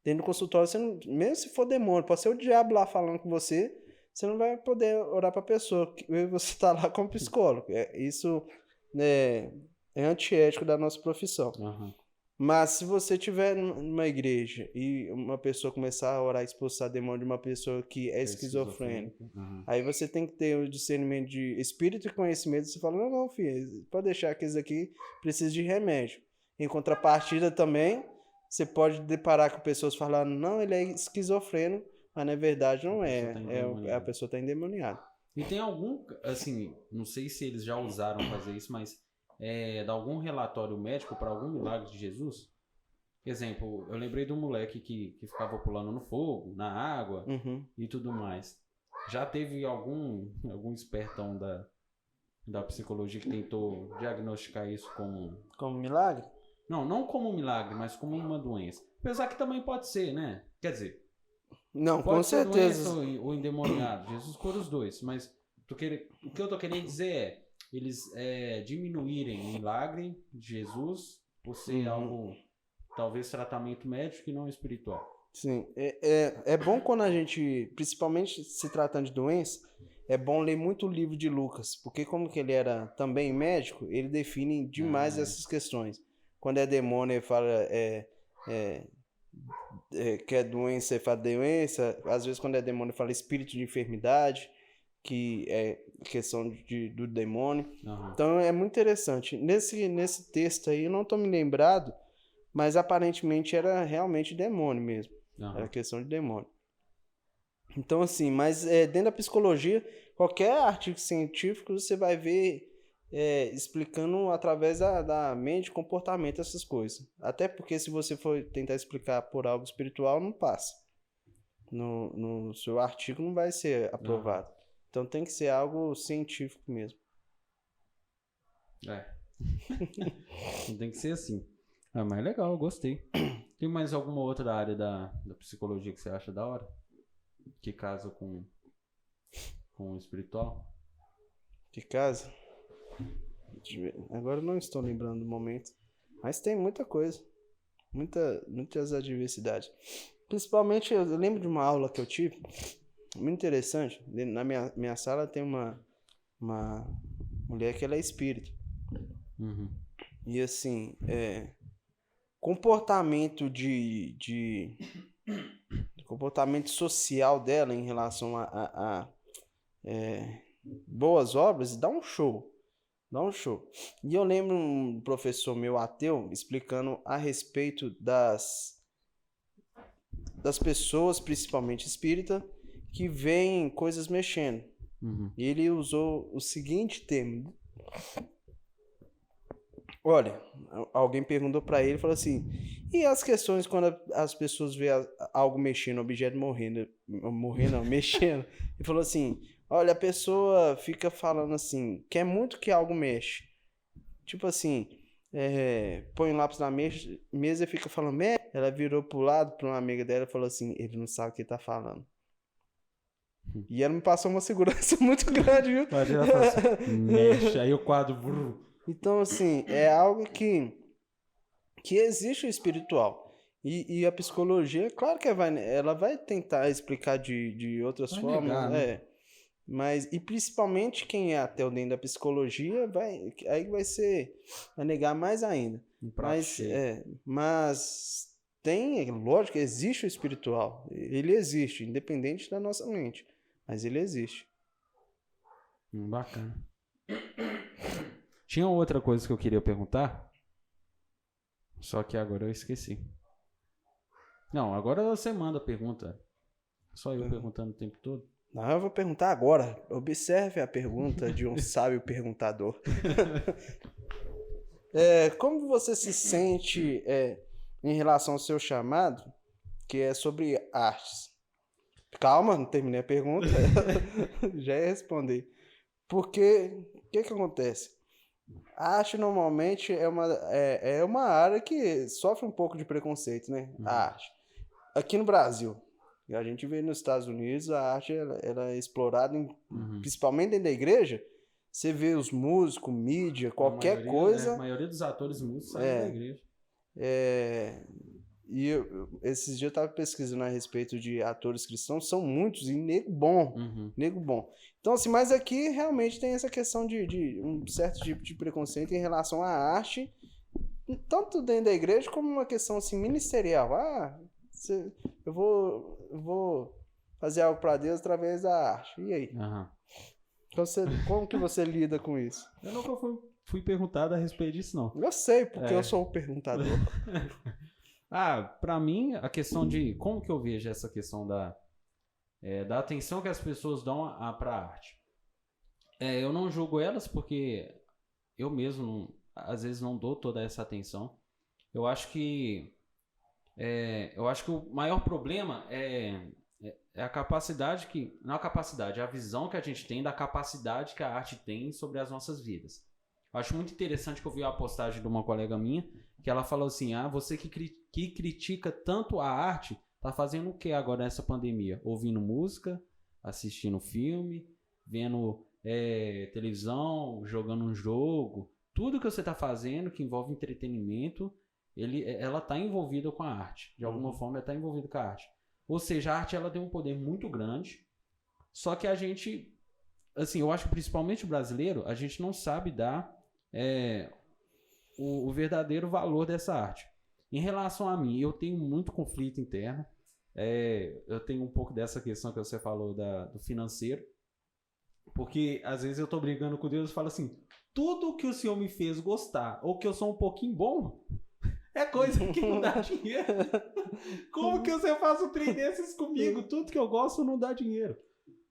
Dentro do consultório, você não, mesmo se for demônio, pode ser o diabo lá falando com você, você não vai poder orar para a pessoa, você está lá como psicólogo. Isso é antiético da nossa profissão. Mas se você estiver numa igreja e uma pessoa começar a orar e expulsar demônio de uma pessoa que é esquizofrênica, aí você tem que ter o discernimento de espírito e conhecimento. Você fala, não, filho, pode deixar que esse aqui precisa de remédio. Em contrapartida também, você pode deparar com pessoas falando, não, ele é esquizofrênico, mas na verdade não é. A pessoa está endemoniada. E tem algum, assim, não sei se eles já usaram fazer isso, mas dá algum relatório médico para algum milagre de Jesus? Exemplo, eu lembrei do moleque que ficava pulando no fogo, na água e tudo mais. Já teve algum espertão da psicologia que tentou diagnosticar isso como milagre? Não como um milagre, mas como uma doença. Apesar que também pode ser, né? Quer dizer, não, pode com ser certeza. Doença ou endemoniado. Jesus cura os dois, mas o que eu tô querendo dizer é eles diminuírem o milagre de Jesus por ser algo, talvez tratamento médico e não espiritual. Sim, é bom quando a gente, principalmente se tratando de doença, é bom ler muito o livro de Lucas, porque como que ele era também médico, ele define demais essas questões. Quando é demônio, ele fala que é doença, ele fala doença. Às vezes quando é demônio, ele fala espírito de enfermidade, que é questão do demônio. Então é muito interessante. Nesse texto aí, eu não estou me lembrado, mas aparentemente era realmente demônio mesmo. Era questão de demônio. Então assim, mas dentro da psicologia, qualquer artigo científico você vai ver explicando através da mente, comportamento, essas coisas. Até porque se você for tentar explicar por algo espiritual, não passa. No seu artigo não vai ser aprovado. Então tem que ser algo científico mesmo. Tem que ser assim. Mas legal, eu gostei. Tem mais alguma outra área da psicologia que você acha da hora? Que casa com o espiritual? Que casa? Deixa eu ver. Agora eu não estou lembrando do momento. Mas tem muita coisa. Muitas adversidades. Principalmente, eu lembro de uma aula que eu tive, muito interessante. Na minha sala tem uma mulher que ela é espírita. E assim, comportamento comportamento social dela em relação a boas obras, dá um show. E eu lembro um professor meu ateu explicando a respeito das pessoas, principalmente espírita, que veem coisas mexendo. E ele usou o seguinte termo. Olha, alguém perguntou para ele, falou assim, e as questões quando as pessoas veem algo mexendo, objeto mexendo? Ele falou assim, olha, a pessoa fica falando assim, quer muito que algo mexe. Tipo assim, põe um lápis na mesa e fica falando, ela virou pro lado, pra uma amiga dela e falou assim, ele não sabe o que tá falando. E ela me passou uma segurança muito grande, viu? Mas ela fala assim, mexe, aí o quadro... Então, assim, é algo que existe o espiritual. E a psicologia, claro que ela vai tentar explicar de outras Vai formas, negar, né? mas, e principalmente quem é ateu dentro da psicologia, aí vai negar mais ainda. Um prato Mas, cheio. mas lógico, existe o espiritual. Ele existe, independente da nossa mente. Mas ele existe. Bacana. Tinha outra coisa que eu queria perguntar, só que agora eu esqueci. Não, agora você manda a pergunta. Só eu perguntando o tempo todo. Não, eu vou perguntar agora. Observe a pergunta de um sábio perguntador. Como você se sente em relação ao seu chamado, que é sobre artes? Calma, não terminei a pergunta. Já ia responder. Porque, o que acontece? A arte normalmente é uma área que sofre um pouco de preconceito, né? A arte. Aqui no Brasil, a gente vê nos Estados Unidos, a arte ela é explorada, principalmente dentro da igreja. Você vê os músicos, mídia, qualquer coisa. A maioria dos atores músicos saem da igreja. E esses dias eu estava pesquisando a respeito de atores cristãos, são muitos, e nego bom. Nego bom. Então, assim, mas aqui realmente tem essa questão de um certo tipo de preconceito em relação à arte, tanto dentro da igreja como uma questão assim, ministerial. Eu vou fazer algo para Deus através da arte. E aí? Então, como que você lida com isso? Eu nunca fui perguntado a respeito disso, não. Eu sei, porque eu sou o perguntador. Pra mim, a questão de... Como que eu vejo essa questão da atenção que as pessoas dão pra arte? Eu não julgo elas porque eu mesmo, às vezes, não dou toda essa atenção. Eu acho que o maior problema é a capacidade que... Não a capacidade, é a visão que a gente tem da capacidade que a arte tem sobre as nossas vidas. Eu acho muito interessante que eu vi a postagem de uma colega minha, que ela falou assim, você que critica tanto a arte, tá fazendo o que agora nessa pandemia? Ouvindo música, assistindo filme, vendo televisão, jogando um jogo. Tudo que você tá fazendo que envolve entretenimento, ela tá envolvida com a arte. De alguma forma, ela tá envolvida com a arte. Ou seja, a arte ela tem um poder muito grande, só que a gente, assim, eu acho que principalmente o brasileiro, a gente não sabe dar o verdadeiro valor dessa arte. Em relação a mim, eu tenho muito conflito interno. Eu tenho um pouco dessa questão que você falou do financeiro. Porque às vezes eu tô brigando com Deus e falo assim, tudo que o Senhor me fez gostar, ou que eu sou um pouquinho bom, é coisa que não dá dinheiro. Como que você faz um trem desses comigo? Tudo que eu gosto não dá dinheiro.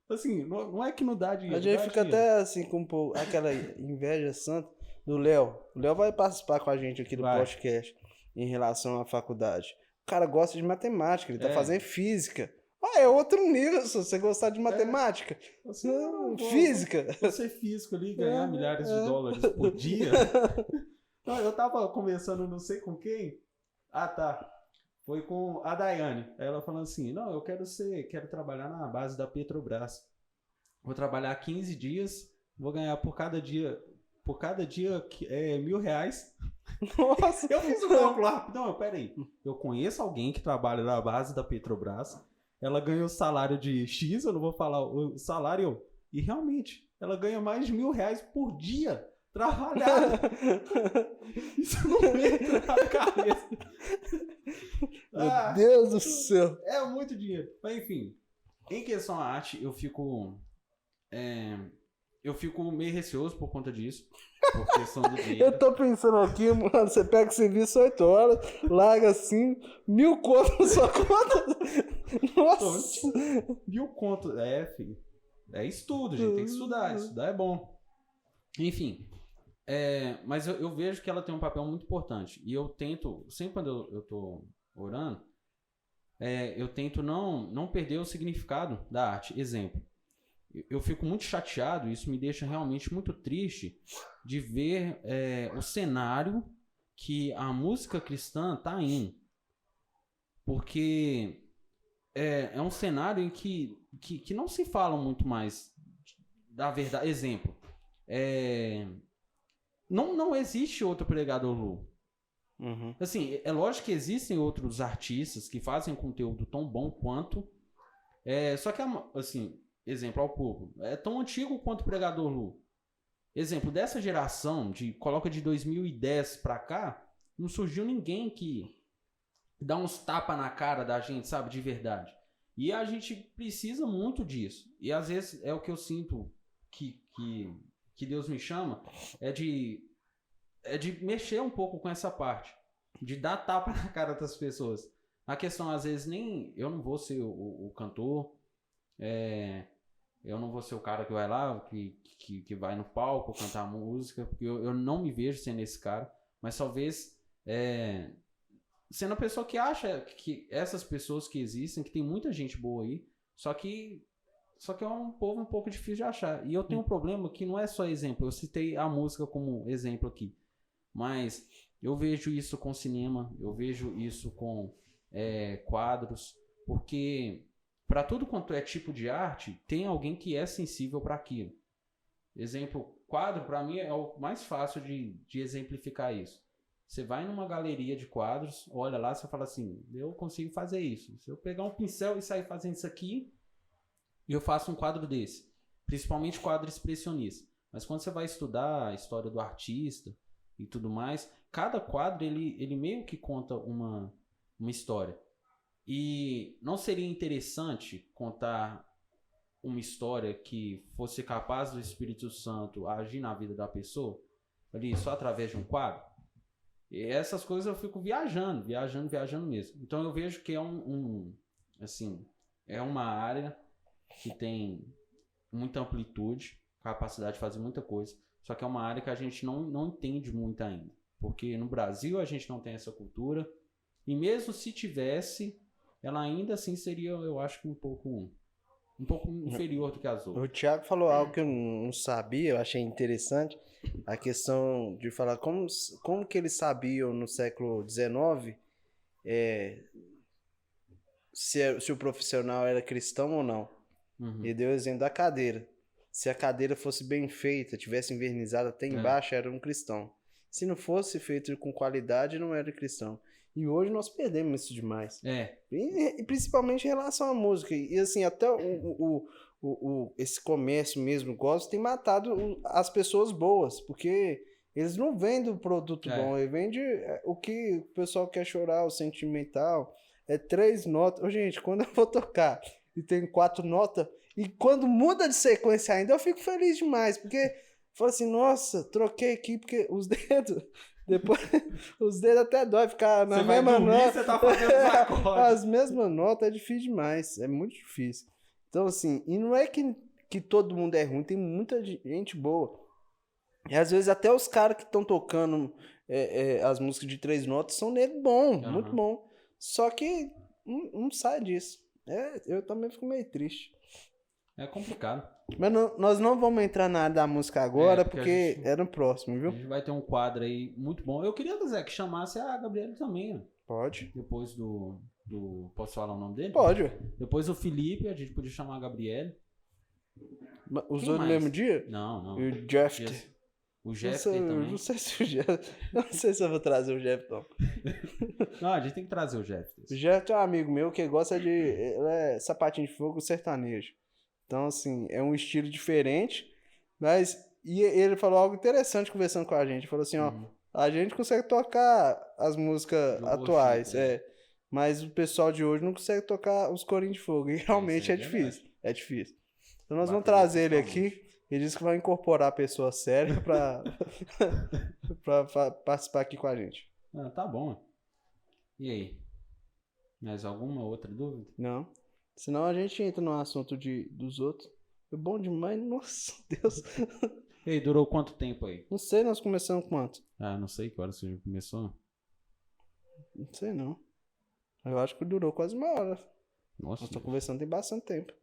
Assim, não é que não dá dinheiro. A gente fica até assim com aquela inveja santa do Léo. O Léo vai participar com a gente aqui do podcast em relação à faculdade. O cara gosta de matemática, ele tá fazendo física. É outro nível, se você gostar de matemática. Física. Você físico ali, ganhar milhares de dólares por dia. Não, eu tava conversando não sei com quem. Foi com a Daiane. Ela falando assim, não, eu quero trabalhar na base da Petrobras. Vou trabalhar 15 dias, vou ganhar por cada dia R$1.000. Nossa! Eu fiz um cálculo rápido. Não, peraí. Eu conheço alguém que trabalha na base da Petrobras. Ela ganha o salário de X, eu não vou falar o salário. E realmente, ela ganha mais de R$1.000 por dia. Trabalhar. Isso não entra na cabeça. Meu Deus do céu. É muito dinheiro. Mas enfim, em questão à arte, eu fico meio receoso por conta disso. Por questão do dinheiro. Eu tô pensando aqui, mano, você pega o serviço 8 horas, larga assim, 1.000 conto na sua conta. Nossa. 1.000 conto. Filho. É estudo, gente. Tem que estudar. Estudar é bom. Enfim. Mas eu vejo que ela tem um papel muito importante. E eu tento, sempre quando eu tô orando, eu tento não perder o significado da arte. Exemplo, eu fico muito chateado, isso me deixa realmente muito triste de ver o cenário que a música cristã tá indo. Porque é um cenário em que não se fala muito mais da verdade. Exemplo, não existe outro pregador Lu. Uhum. Assim, é lógico que existem outros artistas que fazem conteúdo tão bom quanto. Só que, assim, exemplo ao povo, é tão antigo quanto o pregador Lu. Exemplo, dessa geração, coloca de 2010 pra cá, não surgiu ninguém que dá uns tapas na cara da gente, sabe, de verdade. E a gente precisa muito disso. E às vezes é o que eu sinto que Deus me chama, é de mexer um pouco com essa parte, de dar tapa na cara das pessoas. A questão, às vezes, nem eu não vou ser o cantor, eu não vou ser o cara que vai lá, que vai no palco cantar música, porque eu não me vejo sendo esse cara, mas talvez sendo a pessoa que acha que essas pessoas que existem, que tem muita gente boa aí, só que é um povo um pouco difícil de achar. E eu tenho um problema que não é só exemplo, eu citei a música como exemplo aqui, mas eu vejo isso com cinema, eu vejo isso com quadros, porque para tudo quanto é tipo de arte, tem alguém que é sensível para aquilo. Exemplo, quadro para mim é o mais fácil de exemplificar isso. Você vai numa galeria de quadros, olha lá, você fala assim, eu consigo fazer isso. Se eu pegar um pincel e sair fazendo isso aqui, eu faço um quadro desse. Principalmente quadro expressionista. Mas quando você vai estudar a história do artista e tudo mais, cada quadro ele meio que conta uma história. E não seria interessante contar uma história que fosse capaz do Espírito Santo agir na vida da pessoa, ali só através de um quadro? E essas coisas eu fico viajando mesmo. Então eu vejo que é é uma área que tem muita amplitude, capacidade de fazer muita coisa, só que é uma área que a gente não entende muito ainda, porque no Brasil a gente não tem essa cultura, e mesmo se tivesse, ela ainda assim seria, eu acho que um pouco inferior do que as outras. O Thiago falou algo que eu não sabia, eu achei interessante, a questão de falar como que eles sabiam no século XIX se o profissional era cristão ou não. Ele deu o exemplo da cadeira. Se a cadeira fosse bem feita, tivesse envernizada até embaixo, era um cristão. Se não fosse feito com qualidade, não era cristão. E hoje nós perdemos isso demais. E principalmente em relação à música. E assim, até esse comércio mesmo, gosto, tem matado as pessoas boas. Porque eles não vendem o produto bom, eles vendem o que o pessoal quer chorar, o sentimental. É 3 notas. Ô, gente, quando eu vou tocar e tem 4 notas, e quando muda de sequência ainda, eu fico feliz demais. Porque, falo assim, nossa, troquei aqui, porque os dedos... Depois, os dedos até dói ficar na mesma nota. Você tá fazendo os acordes. As mesmas notas é difícil demais. É muito difícil. Então, assim, e não é que todo mundo é ruim, tem muita gente boa. E às vezes até os caras que estão tocando as músicas de 3 notas são nego bom, muito bom. Só que não sai disso. Eu também fico meio triste. É complicado. Mas nós não vamos entrar na área da música agora, porque é no próximo, viu? A gente vai ter um quadro aí muito bom. Eu queria, Zé, que chamasse a Gabriele também, ó. Pode. Depois do... Posso falar o nome dele? Pode. Depois do Felipe, a gente podia chamar a Gabriele. Os dois no mesmo dia? Não. E o Jeff. O Jeff também. Não sei se o Jeff... Não sei se eu vou trazer o Jeff, não. Não, a gente tem que trazer o Jeff. O Jeff é um amigo meu que gosta de... Ele é sapatinho de fogo sertanejo. Então, assim, é um estilo diferente, mas... E ele falou algo interessante conversando com a gente. Ele falou assim, ó, a gente consegue tocar as músicas atuais, mas o pessoal de hoje não consegue tocar os corinhos de fogo. E realmente é difícil. É difícil. Então nós vamos trazer ele aqui. Ele disse que vai incorporar a pessoa séria pra participar aqui com a gente. Tá bom. E aí? Mais alguma outra dúvida? Não. Senão a gente entra no assunto dos outros. É bom demais, nossa Deus. E aí, durou quanto tempo aí? Não sei, nós começamos quanto? Não sei que hora você já começou. Não sei não. Eu acho que durou quase 1 hora. Nossa. Nós estamos conversando tem bastante tempo.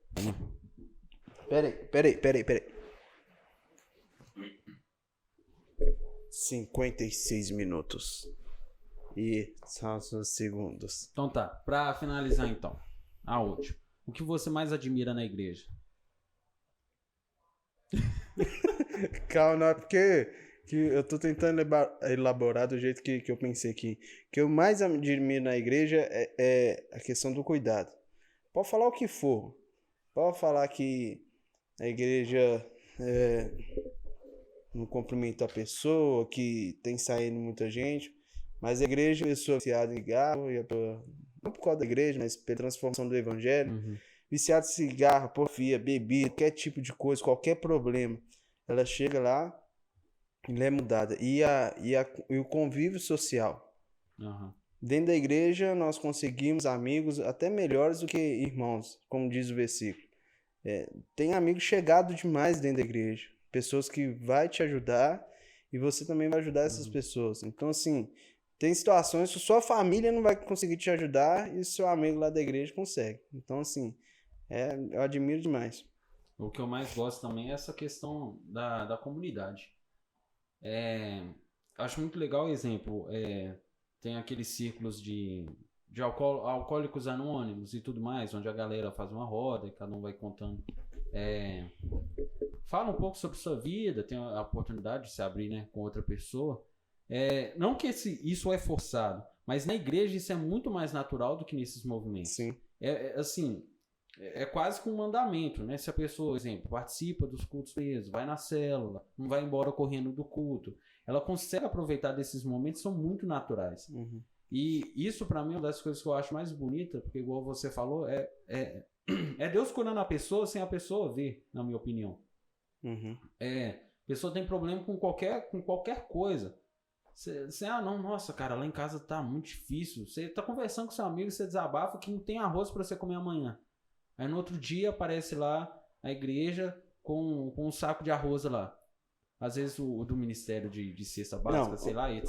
Peraí. Peraí. 56 minutos. E são os segundos. Então tá, pra finalizar então. A última. O que você mais admira na igreja? Calma, não é porque que eu tô tentando elaborar do jeito que eu pensei aqui. O que eu mais admiro na igreja é a questão do cuidado. Pode falar o que for. Pode falar que a igreja não cumprimenta a pessoa, que tem saindo muita gente, mas a igreja é pessoa viciada em cigarro, não por causa da igreja, mas pela transformação do evangelho, viciada em cigarro, porfia, bebida, qualquer tipo de coisa, qualquer problema, ela chega lá e ela é mudada. E o convívio social. Dentro da igreja nós conseguimos amigos até melhores do que irmãos, como diz o versículo. Tem amigos chegados demais dentro da igreja, pessoas que vai te ajudar e você também vai ajudar essas pessoas. Então, assim, tem situações que sua família não vai conseguir te ajudar e o seu amigo lá da igreja consegue. Então, assim, eu admiro demais. O que eu mais gosto também é essa questão da comunidade. Acho muito legal o exemplo. Tem aqueles círculos de alcoólicos anônimos e tudo mais, onde a galera faz uma roda e cada um vai contando. Fala um pouco sobre sua vida, tem a oportunidade de se abrir, né, com outra pessoa. Não que isso é forçado, mas na igreja isso é muito mais natural do que nesses movimentos. Sim. Assim, é quase que um mandamento, né? Se a pessoa, por exemplo, participa dos cultos mesmo, vai na célula, não vai embora correndo do culto, ela consegue aproveitar desses momentos, são muito naturais. E isso pra mim é uma das coisas que eu acho mais bonita, porque igual você falou, é Deus curando a pessoa sem a pessoa ver, na minha opinião. A pessoa tem problema com qualquer coisa. Nossa, cara, lá em casa tá muito difícil. Você tá conversando com seu amigo, você desabafa que não tem arroz pra você comer amanhã. Aí no outro dia aparece lá a igreja com um saco de arroz lá. Às vezes o do Ministério de Cesta Básica, sei lá, etc.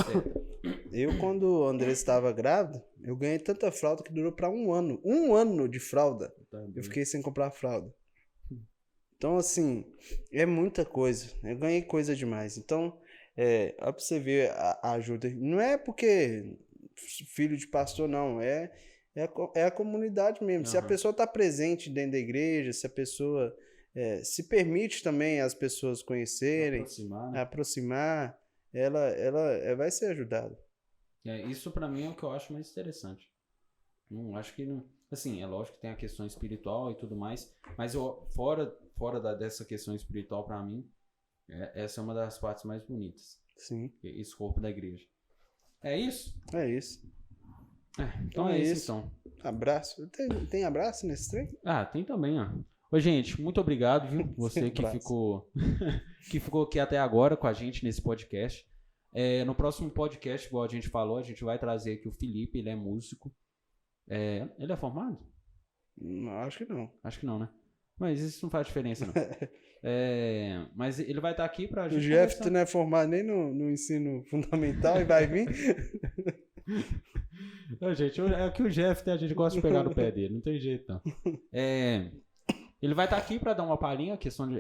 Eu, quando a Andressa estava grávida, eu ganhei tanta fralda que durou pra 1 ano. 1 ano de fralda. Eu fiquei sem comprar fralda. Então, assim, é muita coisa. Eu ganhei coisa demais. Então, ó pra você ver a ajuda. Não é porque filho de pastor, não. É a comunidade mesmo. Se a pessoa tá presente dentro da igreja, se a pessoa se permite também as pessoas conhecerem, aproximar, ela vai ser ajudada. Isso pra mim é o que eu acho mais interessante. Não acho que não. Assim, é lógico que tem a questão espiritual e tudo mais, mas fora dessa questão espiritual, pra mim, essa é uma das partes mais bonitas. Sim. Esse corpo da igreja. É isso? É isso. Então é isso, então. Abraço. Tem abraço nesse trem? Tem também, ó. Ô, gente, muito obrigado, viu? Você que ficou aqui até agora com a gente nesse podcast. No próximo podcast, igual a gente falou, a gente vai trazer aqui o Felipe, ele é músico. Ele é formado? Acho que não. Acho que não, né? Mas isso não faz diferença, não. Mas ele vai estar aqui pra gente. O Jeff não é formado nem no ensino fundamental e vai vir. Não, gente, é que o Jeff, a gente gosta de pegar no pé dele, não tem jeito, não. Ele vai estar aqui para dar uma palhinha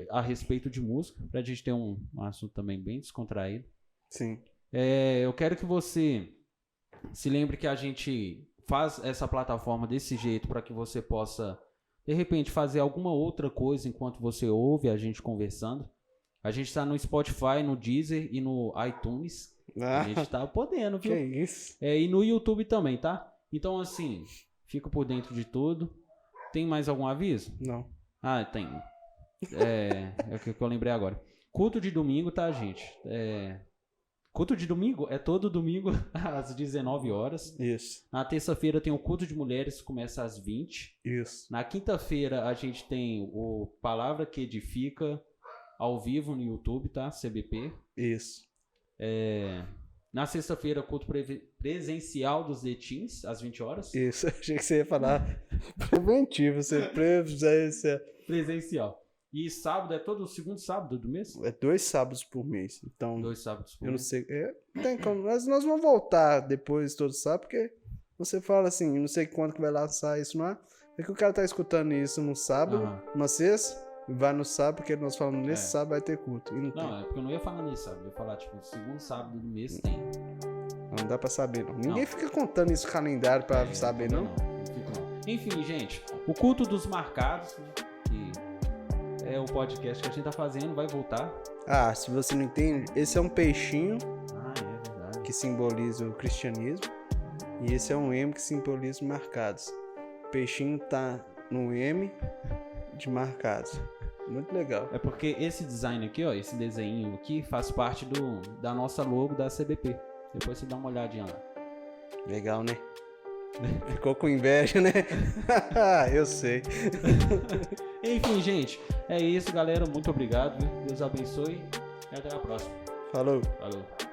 a respeito de música, pra gente ter um assunto também bem descontraído. Sim. Eu quero que você se lembre que a gente faz essa plataforma desse jeito para que você possa, de repente, fazer alguma outra coisa enquanto você ouve a gente conversando. A gente está no Spotify, no Deezer e no iTunes. A gente tá podendo, viu? Que isso? E no YouTube também, tá? Então, assim, fica por dentro de tudo. Tem mais algum aviso? Não. Tem. É o que eu lembrei agora. Culto de domingo, tá, gente? Culto de domingo é todo domingo às 19 horas. Isso. Na terça-feira tem o culto de mulheres, que começa às 20. Isso. Na quinta-feira a gente tem o Palavra que Edifica ao vivo no YouTube, tá? CBP. Isso. Na sexta-feira, culto presencial dos Detins, às 20 horas. Isso, achei que você ia falar preventivo, presencial. E sábado é todo o segundo sábado do mês? 2 sábados por mês. Então, 2 sábados por mês. Eu não sei. Tem como. Nós vamos voltar depois todo sábado, porque você fala assim, não sei quando que vai lançar isso lá. É que o cara tá escutando isso no sábado, uma sexta, vai no sábado, porque nós falamos nesse sábado vai ter culto. Não, é porque eu não ia falar nesse sábado, eu ia falar, tipo, segundo sábado do mês tem. Não dá pra saber, não. Ninguém fica contando isso no calendário pra saber, não. Não fica não. Enfim, gente, o Culto dos Marcados, né, que é o podcast que a gente tá fazendo, vai voltar. Ah, se você não entende, esse é um peixinho É verdade. que simboliza o cristianismo e esse é um M que simboliza os marcados. O peixinho tá no M de marcados. Muito legal. É porque esse design aqui, ó, esse desenho aqui faz parte da nossa logo da CBP. Depois você dá uma olhadinha lá. Legal, né? Ficou com inveja, né? Eu sei. Enfim, gente, é isso, galera. Muito obrigado. Viu? Deus abençoe e até a próxima. Falou. Falou.